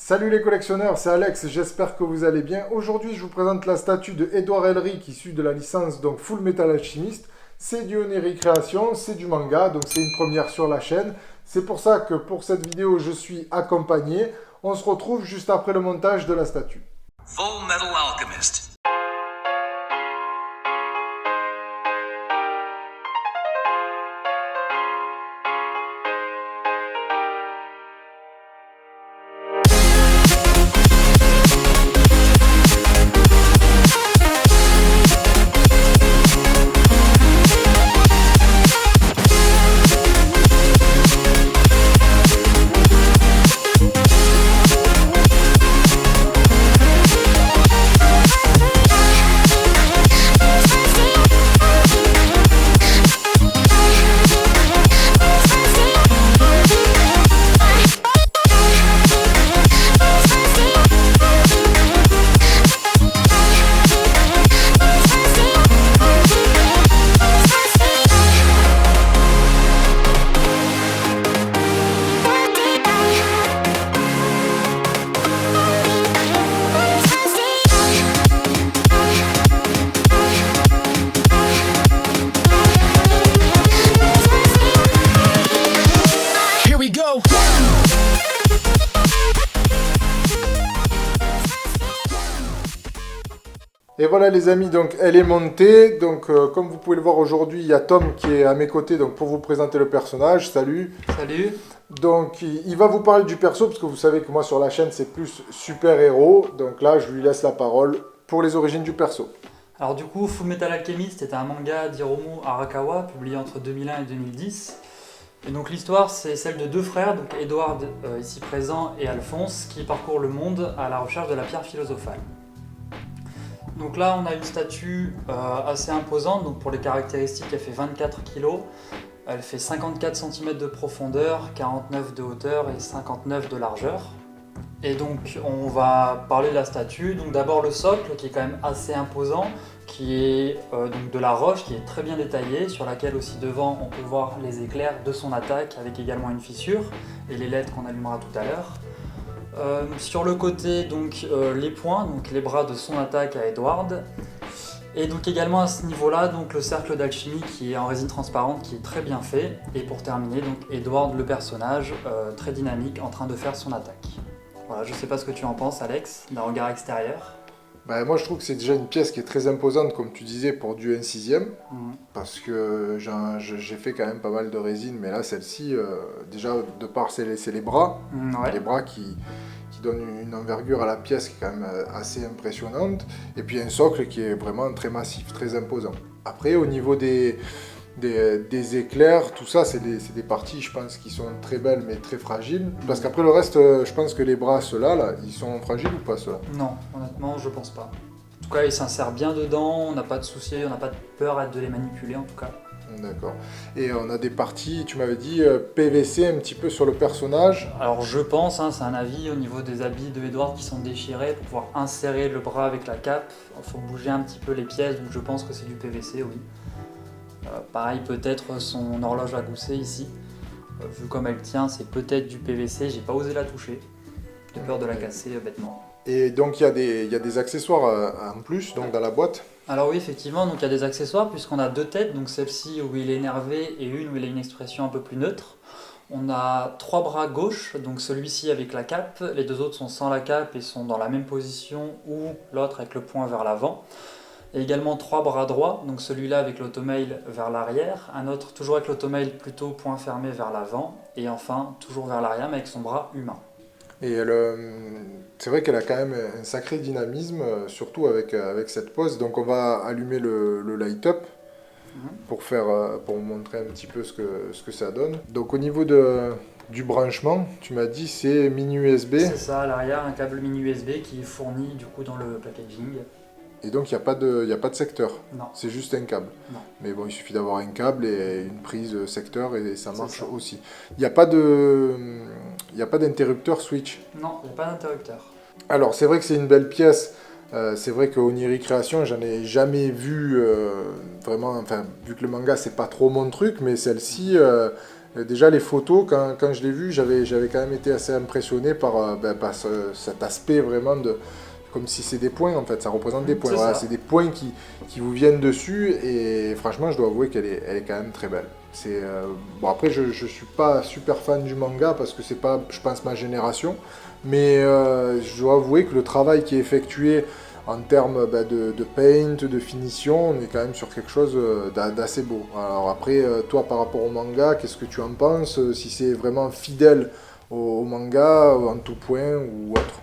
Salut les collectionneurs, c'est Alex, j'espère que vous allez bien. Aujourd'hui, je vous présente la statue de Edouard Elric issue de la licence donc Full Metal Alchemist. C'est du Oniri Création, c'est du manga, donc c'est une première sur la chaîne. C'est pour ça que pour cette vidéo, je suis accompagné. On se retrouve juste après le montage de la statue. Full Metal Alchemist. Et voilà les amis, donc elle est montée. Donc comme vous pouvez le voir aujourd'hui, il y a Tom qui est à mes côtés donc, pour vous présenter le personnage. Salut. Salut. Donc il va vous parler du perso, parce que vous savez que moi sur la chaîne c'est plus super-héros. Donc là je lui laisse la parole pour les origines du perso. Alors du coup, Full Metal Alchemist est un manga d'Hiromu Arakawa, publié entre 2001 et 2010. Et donc l'histoire, c'est celle de deux frères, donc Edward ici présent et Alphonse, qui parcourent le monde à la recherche de la pierre philosophale. Donc là, on a une statue assez imposante, donc pour les caractéristiques, elle fait 24 kg, elle fait 54 cm de profondeur, 49 de hauteur et 59 de largeur. Et donc on va parler de la statue. Donc d'abord le socle qui est quand même assez imposant, qui est donc de la roche qui est très bien détaillée, sur laquelle aussi devant on peut voir les éclairs de son attaque avec également une fissure et les lettres qu'on allumera tout à l'heure. Sur le côté donc les poings, donc les bras de son attaque à Edward. Et donc également à ce niveau-là, donc le cercle d'alchimie qui est en résine transparente qui est très bien fait. Et pour terminer, donc Edward le personnage très dynamique en train de faire son attaque. Voilà, je sais pas ce que tu en penses Alex, d'un regard extérieur. Ben, moi je trouve que c'est déjà une pièce qui est très imposante comme tu disais pour du 1/6. Parce que j'ai fait quand même pas mal de résine, mais là celle-ci, déjà de part c'est les bras. Ouais. Les bras qui donnent une envergure à la pièce qui est quand même assez impressionnante. Et puis un socle qui est vraiment très massif, très imposant. Après au niveau des éclairs, tout ça, c'est des parties, je pense, qui sont très belles, mais très fragiles. Parce qu'après, le reste, je pense que les bras, ceux-là, là, ils sont fragiles ou pas, ceux-là? Non, honnêtement, je pense pas. En tout cas, il s'insère bien dedans, on n'a pas de souci, on n'a pas de peur de les manipuler, en tout cas. D'accord. Et on a des parties, tu m'avais dit, PVC un petit peu sur le personnage. Alors je pense, c'est un avis au niveau des habits de Edward qui sont déchirés, pour pouvoir insérer le bras avec la cape, il faut bouger un petit peu les pièces, donc je pense que c'est du PVC, oui. Pareil, peut-être son horloge à gousset ici, vu comme elle tient, c'est peut-être du PVC, j'ai pas osé la toucher, j'ai peur de la casser bêtement. Et donc il y a des accessoires en plus donc, dans la boîte. Alors oui, effectivement, donc il y a des accessoires puisqu'on a deux têtes, donc celle-ci où il est énervé et une où il a une expression un peu plus neutre. On a trois bras gauche, donc celui-ci avec la cape, les deux autres sont sans la cape et sont dans la même position ou l'autre avec le poing vers l'avant. Et également trois bras droits, donc celui-là avec l'automail vers l'arrière, un autre toujours avec l'automail plutôt point fermé vers l'avant, et enfin toujours vers l'arrière mais avec son bras humain. Et c'est vrai qu'elle a quand même un sacré dynamisme, surtout avec cette pose. Donc on va allumer le light-up pour vous montrer un petit peu ce que ça donne. Donc au niveau du branchement, tu m'as dit c'est mini USB. C'est ça, à l'arrière, un câble mini USB qui est fourni du coup dans le packaging. Et donc il n'y a pas de secteur, Non. C'est juste un câble. Non. Mais bon, il suffit d'avoir un câble et une prise secteur et ça marche ça. aussi. Il n'y a pas d'interrupteur switch. Non, il n'y a pas d'interrupteur. Alors c'est vrai que c'est une belle pièce. C'est vrai qu'au Oniri Création, j'en ai jamais vu vraiment, enfin vu que le manga c'est pas trop mon truc, mais celle-ci, Déjà les photos, quand je l'ai vu, j'avais quand même été assez impressionné par cet aspect vraiment de... Comme si c'est des points en fait, ça représente des points. C'est Voilà, ça. c'est des points qui vous viennent dessus et franchement je dois avouer elle est quand même très belle. Bon après je suis pas super fan du manga parce que c'est pas je pense ma génération, mais je dois avouer que le travail qui est effectué en termes de paint, de finition, on est quand même sur quelque chose d'assez beau. Alors après toi par rapport au manga, qu'est-ce que tu en penses? Si c'est vraiment fidèle au manga en tout point ou autre?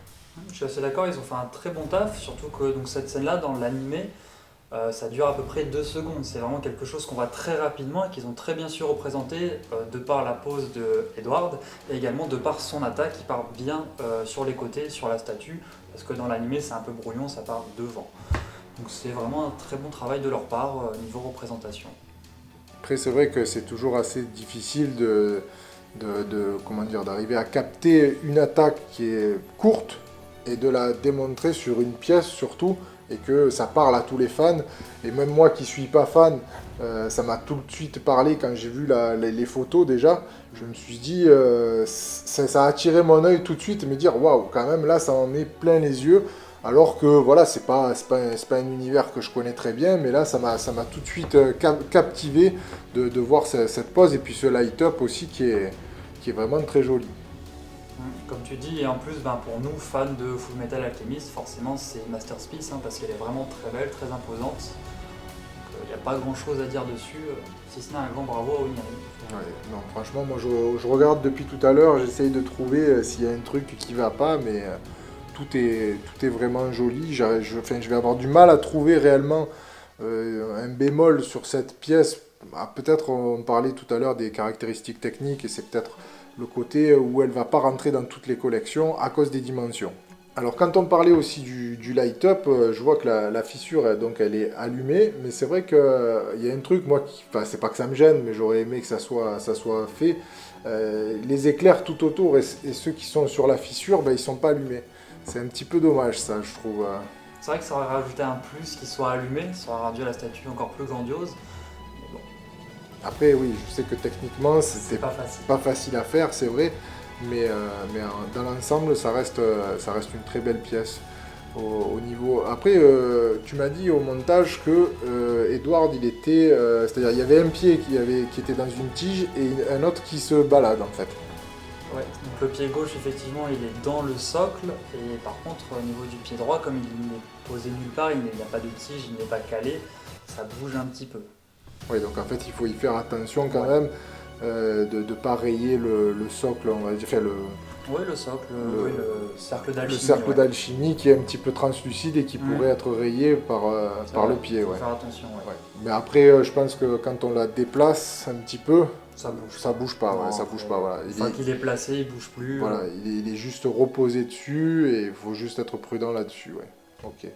Je suis assez d'accord, ils ont fait un très bon taf, surtout que donc, cette scène-là, dans l'animé, ça dure à peu près 2 secondes. C'est vraiment quelque chose qu'on voit très rapidement et qu'ils ont très bien su représenter de par la pose de Edward et également de par son attaque qui part bien sur les côtés, sur la statue, parce que dans l'animé c'est un peu brouillon, ça part devant. Donc c'est vraiment un très bon travail de leur part niveau représentation. Après, c'est vrai que c'est toujours assez difficile comment dire, d'arriver à capter une attaque qui est courte et de la démontrer sur une pièce surtout, et que ça parle à tous les fans. Et même moi qui suis pas fan, ça m'a tout de suite parlé quand j'ai vu les photos déjà. Je me suis dit, ça a attiré mon œil tout de suite, et me dire waouh, quand même là ça en est plein les yeux. Alors que voilà, c'est pas un univers que je connais très bien, mais là ça m'a tout de suite captivé de voir cette pose et puis ce light-up aussi qui est vraiment très joli. Comme tu dis, et en plus pour nous fans de Full Metal Alchemist, forcément c'est une masterpiece parce qu'elle est vraiment très belle, très imposante. Il n'y a pas grand chose à dire dessus, si ce n'est un grand bravo à Oniri. Ouais, non, franchement, moi je regarde depuis tout à l'heure, j'essaye de trouver s'il y a un truc qui va pas, mais tout est vraiment joli. Je vais avoir du mal à trouver réellement un bémol sur cette pièce. Ah, peut-être on parlait tout à l'heure des caractéristiques techniques et c'est peut-être le côté où elle va pas rentrer dans toutes les collections à cause des dimensions. Alors quand on parlait aussi du light-up, je vois que la fissure donc elle est allumée, mais c'est vrai qu'il y a un truc, moi, enfin c'est pas que ça me gêne, mais j'aurais aimé que ça soit fait. Les éclairs tout autour et ceux qui sont sur la fissure, ils sont pas allumés. C'est un petit peu dommage ça, je trouve. C'est vrai que ça aurait rajouté un plus qui soit allumé, ça aurait rendu la statue encore plus grandiose. Mais bon, Après oui, je sais que techniquement c'est pas facile. pas facile à faire, c'est vrai, mais dans l'ensemble ça reste une très belle pièce. Au niveau. Après, tu m'as dit au montage que Edward, il était, c'est-à-dire il y avait un pied qui était dans une tige et un autre qui se balade en fait. Ouais, donc le pied gauche, effectivement, il est dans le socle, et par contre, au niveau du pied droit, comme il n'est posé nulle part, il n'y a pas de tige, il n'est pas calé, ça bouge un petit peu. Oui, donc en fait, il faut y faire attention quand Ouais. même de ne pas rayer le socle, on va dire, enfin, Oui, le socle, Le- oui, le cercle le d'alchimie. cercle ouais. d'alchimie qui est un petit peu translucide et qui Mm. pourrait être rayé par C'est le vrai, pied. faut Ouais. faire attention, ouais. Ouais. Mais après, je pense que quand on la déplace un petit peu, ça bouge pas, Non, ouais, ça après, bouge pas. Voilà. Une fois qu'il est placé, il bouge plus. Voilà, il est juste reposé dessus et il faut juste être prudent là-dessus. Ouais. Ok,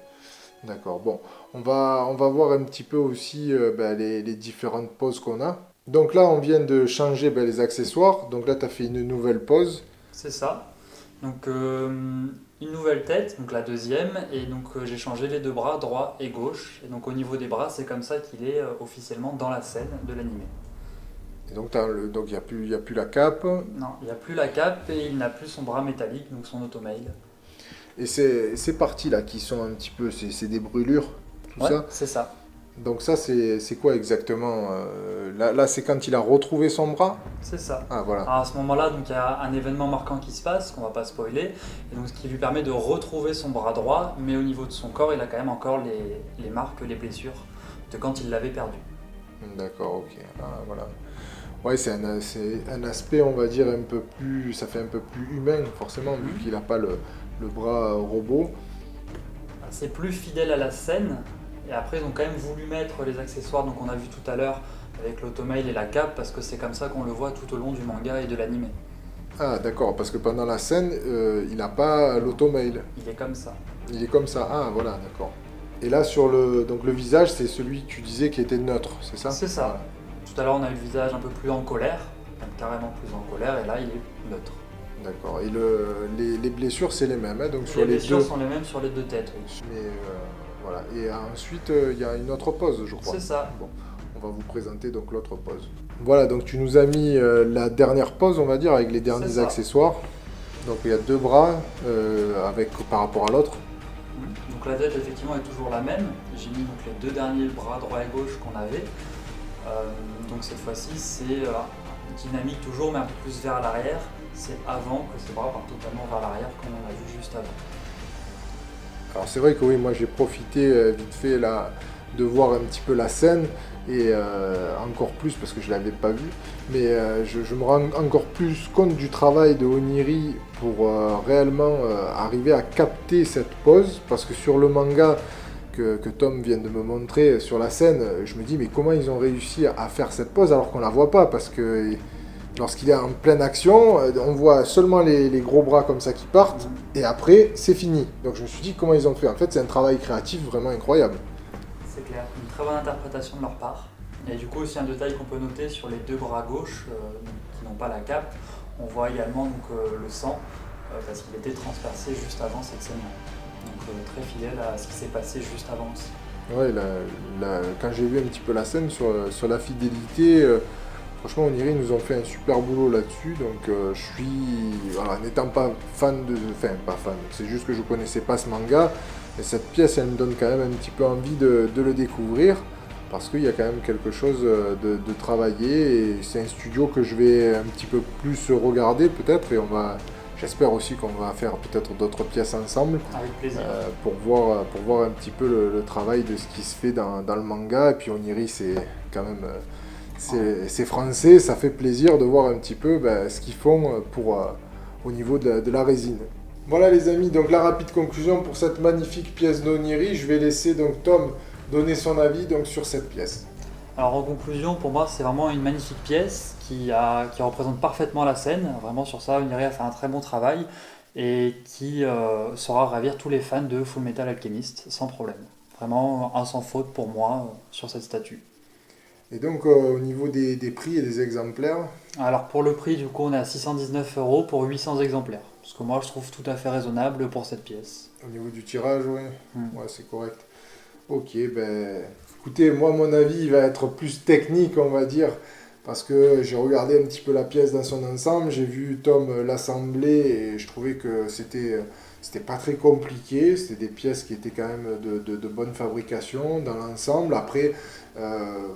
d'accord. Bon, on va voir un petit peu aussi les différentes poses qu'on a. Donc là, on vient de changer les accessoires. Donc là, tu as fait une nouvelle pose. C'est ça. Donc une nouvelle tête, donc la deuxième, et donc j'ai changé les deux bras, droit et gauche. Et donc au niveau des bras, c'est comme ça qu'il est officiellement dans la scène de l'animé. Et donc, il n'y a plus la cape. Non, il n'y a plus la cape et il n'a plus son bras métallique, donc son automail. Et ces parties-là qui sont un petit peu, c'est des brûlures, tout Ouais, ça. c'est ça. Donc ça, c'est quoi exactement là, c'est quand il a retrouvé son bras. C'est ça. Ah, voilà. Alors à ce moment-là, donc il y a un événement marquant qui se passe, qu'on va pas spoiler, et donc ce qui lui permet de retrouver son bras droit, mais au niveau de son corps, il a quand même encore les marques, les blessures de quand il l'avait perdu. D'accord, ok. Ah, voilà. Ouais, c'est un aspect, on va dire, un peu plus... Ça fait un peu plus humain, forcément, vu qu'il n'a pas le bras robot. C'est plus fidèle à la scène, et après ils ont quand même voulu mettre les accessoires, donc on a vu tout à l'heure avec l'automail et la cape, parce que c'est comme ça qu'on le voit tout au long du manga et de l'animé. Ah, d'accord, parce que pendant la scène, il n'a pas l'automail. Il est comme ça. Il est comme ça. Ah, voilà, d'accord. Et là, donc le visage, c'est celui que tu disais qui était neutre, c'est ça? C'est ça. Tout à l'heure on a eu le visage un peu plus en colère, même carrément plus en colère, et là il est neutre. D'accord. Et les blessures, c'est les mêmes, hein, donc sur Les les blessures deux. sont les mêmes sur les deux têtes, oui. Mais voilà. Et ensuite, il y a une autre pose, je crois. C'est ça. Bon. on va vous présenter donc l'autre pose. Voilà, donc tu nous as mis la dernière pose, on va dire, avec les derniers accessoires. Donc il y a 2 bras par rapport à l'autre. Donc la tête effectivement est toujours la même. J'ai mis donc les 2 derniers bras droit et gauche qu'on avait. Donc cette fois-ci c'est dynamique toujours mais un peu plus vers l'arrière. C'est avant que ces bras partent totalement vers l'arrière comme on l'a vu juste avant. Alors c'est vrai que oui, moi j'ai profité vite fait là, de voir un petit peu la scène et encore plus parce que je ne l'avais pas vu, mais je me rends encore plus compte du travail de Oniri pour réellement arriver à capter cette pose, parce que sur le manga que Tom vient de me montrer sur la scène, je me dis mais comment ils ont réussi à faire cette pose alors qu'on la voit pas, parce que lorsqu'il est en pleine action, on voit seulement les gros bras comme ça qui partent, et après, c'est fini. Donc je me suis dit, comment ils ont fait? En fait, c'est un travail créatif vraiment incroyable. C'est clair, une très bonne interprétation de leur part. Et du coup, aussi un détail qu'on peut noter sur les 2 bras gauche, qui n'ont pas la cape, on voit également le sang, parce qu'il était transpercé juste avant cette scène. Donc très fidèle à ce qui s'est passé juste avant aussi. Ouais, quand j'ai vu un petit peu la scène sur la fidélité, franchement, Oniri nous ont fait un super boulot là-dessus, donc je suis, voilà, n'étant pas fan enfin pas fan, c'est juste que je connaissais pas ce manga, et cette pièce, elle me donne quand même un petit peu envie de le découvrir, parce qu'il y a quand même quelque chose de travaillé, et c'est un studio que je vais un petit peu plus regarder peut-être, et j'espère aussi qu'on va faire peut-être d'autres pièces ensemble. Avec plaisir. Pour voir un petit peu le travail de ce qui se fait dans le manga, et puis Oniri, c'est quand même... C'est français, ça fait plaisir de voir un petit peu ce qu'ils font au niveau de la résine. Voilà les amis, donc la rapide conclusion pour cette magnifique pièce d'Oniri. Je vais laisser donc Tom donner son avis donc, sur cette pièce. Alors en conclusion, pour moi c'est vraiment une magnifique pièce qui représente parfaitement la scène. Vraiment sur ça, Oniri a fait un très bon travail et qui saura ravir tous les fans de Fullmetal Alchemist sans problème. Vraiment un sans faute pour moi sur cette statue. Et donc au niveau des prix et des exemplaires? Alors pour le prix, du coup, on est à 619 € pour 800 exemplaires. Ce que moi je trouve tout à fait raisonnable pour cette pièce. Au niveau du tirage, oui. Ouais, c'est correct. Ok, écoutez, moi mon avis il va être plus technique, on va dire, parce que j'ai regardé un petit peu la pièce dans son ensemble, j'ai vu Tom l'assembler et je trouvais que c'était pas très compliqué, c'était des pièces qui étaient quand même de bonne fabrication dans l'ensemble. Après,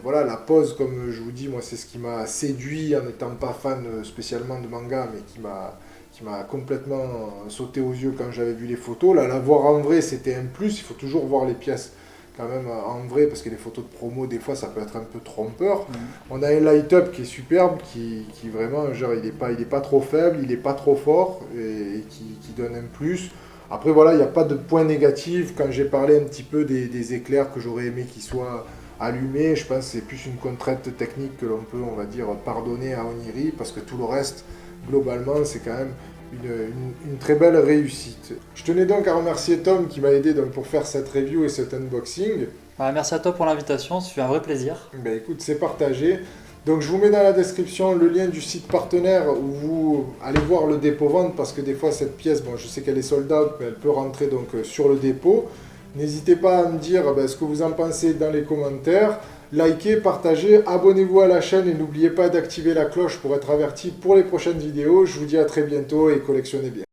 voilà, la pose, comme je vous dis, moi c'est ce qui m'a séduit en n'étant pas fan spécialement de manga, mais qui m'a complètement sauté aux yeux quand j'avais vu les photos. Là, la voir en vrai, c'était un plus, il faut toujours voir les pièces quand même en vrai, parce que les photos de promo, des fois, ça peut être un peu trompeur. On a un light-up qui est superbe, qui vraiment, genre, il est pas trop faible, il est pas trop fort, et qui donne un plus. Après, voilà, il n'y a pas de point négatif. Quand j'ai parlé un petit peu des éclairs que j'aurais aimé qu'ils soient allumés, je pense que c'est plus une contrainte technique que l'on peut, on va dire, pardonner à Oniri, parce que tout le reste, globalement, c'est quand même une très belle réussite. Je tenais donc à remercier Tom qui m'a aidé donc pour faire cette review et cet unboxing. Merci à toi pour l'invitation, ça fait un vrai plaisir. Écoute, c'est partagé. Donc je vous mets dans la description le lien du site partenaire où vous allez voir le dépôt-vente, parce que des fois cette pièce, bon je sais qu'elle est sold out, mais elle peut rentrer donc sur le dépôt. N'hésitez pas à me dire ce que vous en pensez dans les commentaires. Likez, partagez, abonnez-vous à la chaîne et n'oubliez pas d'activer la cloche pour être averti pour les prochaines vidéos. Je vous dis à très bientôt et collectionnez bien.